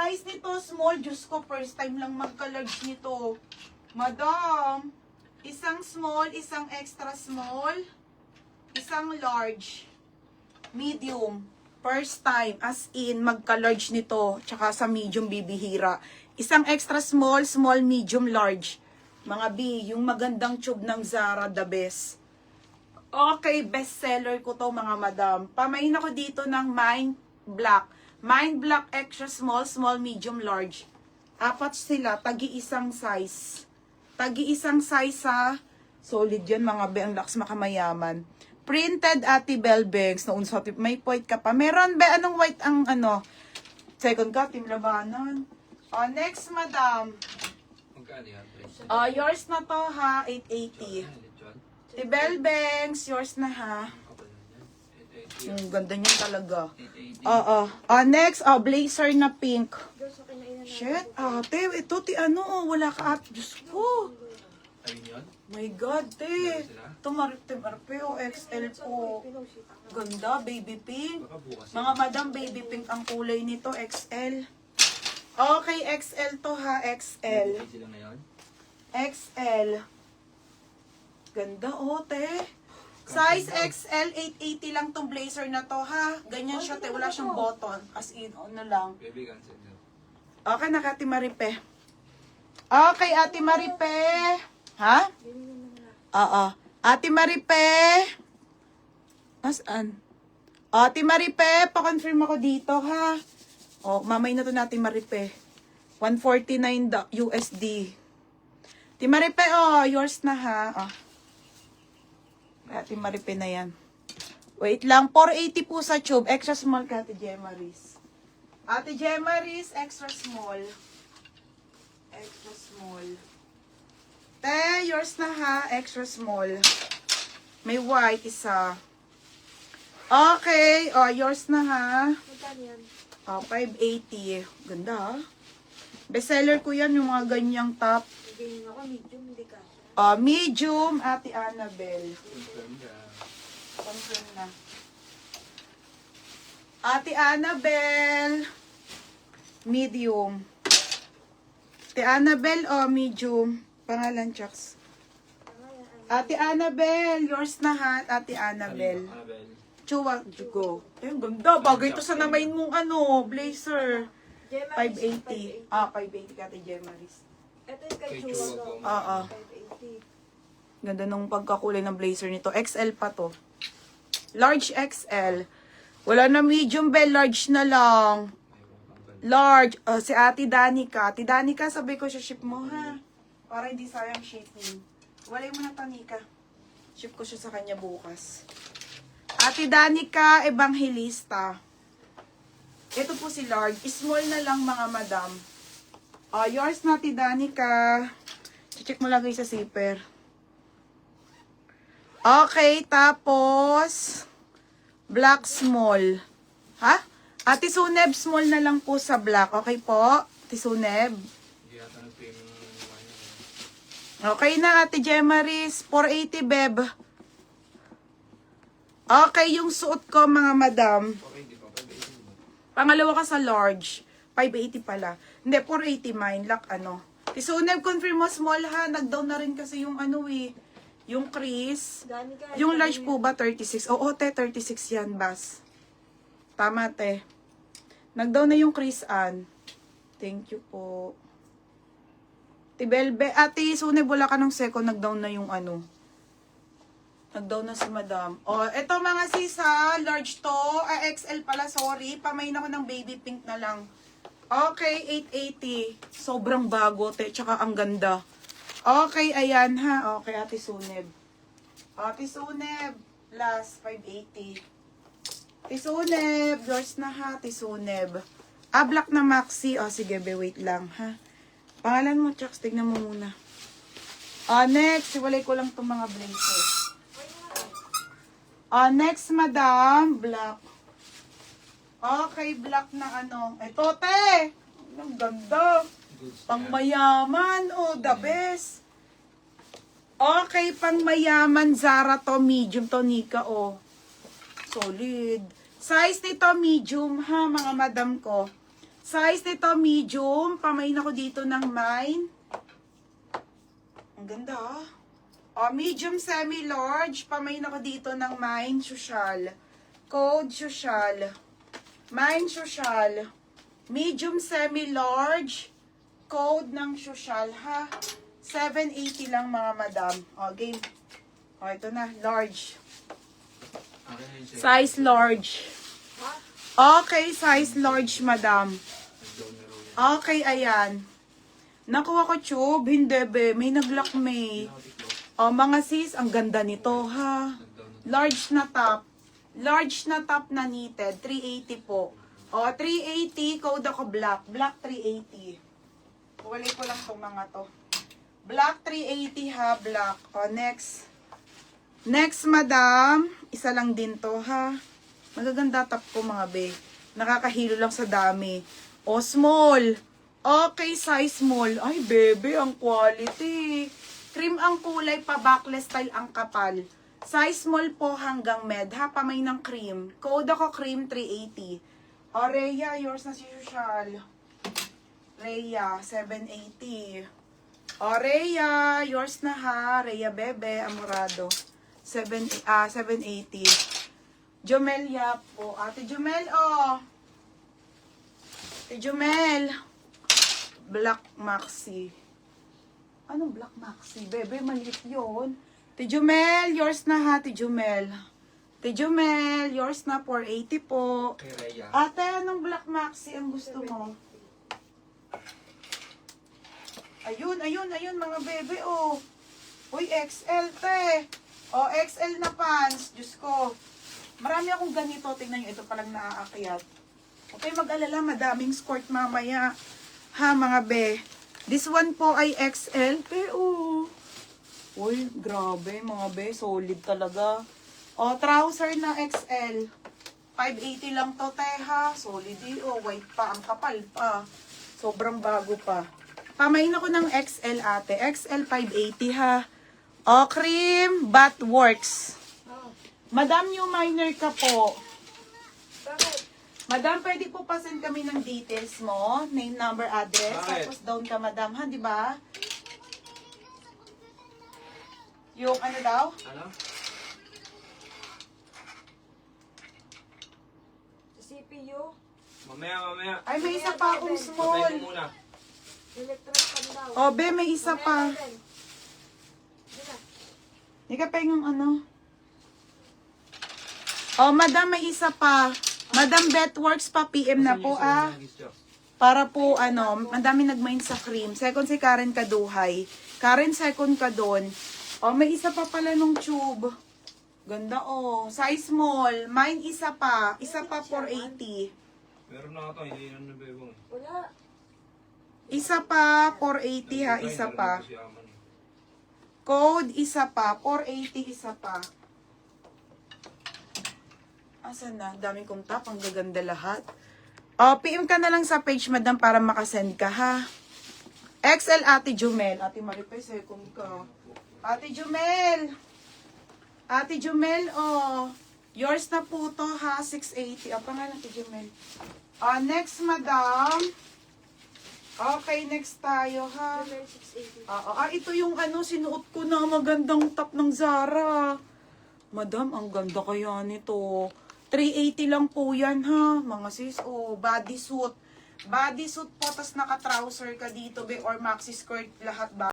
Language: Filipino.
Size nito, small. Diyos ko, first time lang magka-large nito. Madam, isang small, isang extra small, isang large, medium. First time, as in, magka-large nito. Tsaka sa medium, bibihira. Isang extra small, small, medium, large. Mga B, yung magandang tube ng Zara, the best. Okay, best seller ko to mga madam. Pamain ako dito ng Mind Black. Mind Black extra small, small, medium, large. Apat sila, tagi-isang size. Tagi-isang size ha. Solid yan mga be, ang lakas makamayaman. Printed Ate Bell Banks. Noon sa tip, may white ka pa. Meron be, anong white ang ano? Second ka, Team Labanan. Next madam. Magkano yan? Yours na to ha, 880. Ate Bell Banks, yours na ha. Ang ganda niya talaga. Next, blazer na pink. Shit, ate, ito, wala ka ate. Diyos ko. Ayun yun? My God, te. Ito, Marpe, XL po. Ganda, baby pink. Mga madam, baby pink ang kulay nito, XL. Okay, XL to ha, XL. XL. Ganda, te. Size XL, 880 lang tong blazer na to, ha? Ganyan siya, te. Wala siyang button. As in, ano lang. Baby, cancel na. Okay, Ate Maripe. Okay, Ate Maripe. Ha? Oo. Ate Maripe. Nasaan? Ate Maripe, pa-confirm ako dito, ha? Mamay na to natin Maripe. 149 USD. Ate Maripe, yours na, ha? Ate Maripe na yan. Wait lang, 480 po sa tube. Extra small ka, Ate Gemaris. Ate Gemaris, extra small. Extra small. Te, yours na ha, extra small. May white isa. Okay, yours na ha. 580. Ganda ha. Bestseller ko yan, yung mga ganyang top. Medium, Ate Annabel. Confirm na. Ate Annabel. Medium. Ate Annabel, medium. Pangalan, Chucks. Ate Annabel, yours na ha, Ate Annabel. Chuwa, go. Ang ganda, bagay to sa namain mong blazer. 580. 580 ka, Ate Gemaris. Ito yung kay Chuwa. 580. Ganda nung pagkakulay ng blazer nito. XL pa to. Large XL. Wala na medium, large na lang. Large. Si Ate Danica. Ate Danica, sabi ko siya ship mo ha. Para hindi sayang shipping. Walay mo na Tanika. Ship ko siya sa kanya bukas. Ate Danica, Evangelista. Ito po si large. Small na lang mga madam. Yours na Ate Danica. Check mo lagay sa zipper. Okay, tapos black small. Ha? Ate Suneb, small na lang po sa black. Okay po? Ate Suneb. Okay na, Ate Gemaris. 480, beb. Okay, yung suot ko, mga madam. Pangalawa ka sa large. 580 pala. Hindi, 480 mine. Lock, Ate Suneb, confirm mo small ha. Nag-down na rin kasi yung yung crease. Yung large po ba, 36? Oo, te, 36 yan, bas. Tama, te. Nag-down na yung crease, Ann. Thank you po. Tibelbe, Ate Suneb, wala ka ng second, nag-down na yung Nag-down na si madam. Eto mga sisa, large to. XL pala, sorry. Pamain ako ng baby pink na lang. Okay, 880. Sobrang bago, te. Tsaka ang ganda. Okay, ayan ha. Okay, Ate Suneb. Ate Suneb, last 580. Ate Suneb, yours na ha, Ate Suneb. Black na maxi. Sige, wait lang ha. Pangalan mo, Chucks, tignan mo muna. Next, iwalay ko lang itong mga blazers. Next, madam, black. Okay, black na Ito, te! Ang ganda. Pangmayaman, the best. Okay, pangmayaman, Zara to, medium to, Nika, Solid. Size nito, medium, ha, mga madam ko. Size nito medium. Pamain ako dito ng mine. Ang ganda ah. O, medium semi-large. Pamain ako dito ng mine social. Code social. Mine social. Medium semi-large. Code ng social ha. 780 lang mga madam. O, game. O, ito na. Large. Akin na yun siya. Size large. Okay, size large, madam. Nag-down na raw yan. Okay, ayan. Nakuha ko tube. Hindi, be. May naglakmay. O, mga sis, ang ganda nito, ha. Nag-down na. Large na top. Large na top na knitted. 380 po. O, 380. Code ako black. Black 380. Wali ko lang itong mga to. Black 380 ha, black. O, next. Next, madam. Isa lang din to, ha. Magaganda top ko, mga be. Nakakahilo lang sa dami. O, small. Okay, size small. Ay, bebe, ang quality. Cream ang kulay, pa backless style ang kapal. Size small po hanggang med, ha. Pamay ng cream. Code ako cream 380. O, Rhea, yours na si Social. Rhea, 780. O, Rhea, yours na ha. Rhea Bebe, Amorado. 780. Jomel Yap po. Ate Jomel, oh. Ate Jomel. Black Maxi. Anong Black Maxi? Bebe, maliit yun. Ate Jomel, yours na ha, Ate Jomel. Ate Jomel, yours na, 480 po. Kay Rhea. Ate, anong Black Maxi ang gusto mo? Ayun, ayun, ayun, mga bebe, oh. Uy, XL, te. Oh, XL na pants. Diyos ko. Marami akong ganito. Tingnan nyo, ito palang naaakyat. Okay, mag-alala, madaming skirt mamaya. Ha, mga be. This one po ay XL, te, oh. Uy, grabe, mga be. Solid talaga. Oh, trouser na XL. 580 lang to, te, ha. Solid, oh. White pa. Ang kapal pa. Sobrang bago pa. Pamain ako ng XL, ate. XL 580, ha. O, cream, but works. Oh, Madam, yung minor ka po. bakit? Madam, pwede po pa-send kami ng details mo. Name, number, address. Bakit? Tapos down ka, madam, ha? Di ba? Yung ano daw? Ano? Sa CPU, Mamaya. Ay, may isa pa akong Patay small. mo muna. electric pan daw. O, be, may isa pa. Dito. Hindi ka pengang ano. O, madam, may isa pa. Madam, Betworks pa, PM na po, ah. Para po, ano, ang dami nag-mind sa cream. Second si Karen Kaduhay. Karen, second ka doon. O, may isa pa pala nung tube. Ganda, oh. Size small. Mine, isa pa. Isa pa, 480. Meron na ito, hindi na nabibong. Wala. Isa pa, 480 ha. Isa pa. Code, isa pa. 480, isa pa. Asan na? Daming kong top. Ang gaganda lahat. O, PM ka na lang sa page, madam, para makasend ka, ha? XL, Ate Jumel. Ate Maripay, second ka. Ate Jumel. Ate Jumel, oh. Yours na po to, ha? 680. O, pangalan, Ate Jumel. Next, madam. Okay, next tayo, ha? Level 680. Ito yung ano, sinuot ko na magandang top ng Zara. Madam, ang ganda kaya nito. 380 lang po yan, ha? Mga sis, oh, bodysuit. Bodysuit po, tas naka-trouser ka dito, be, or maxi skirt, lahat ba?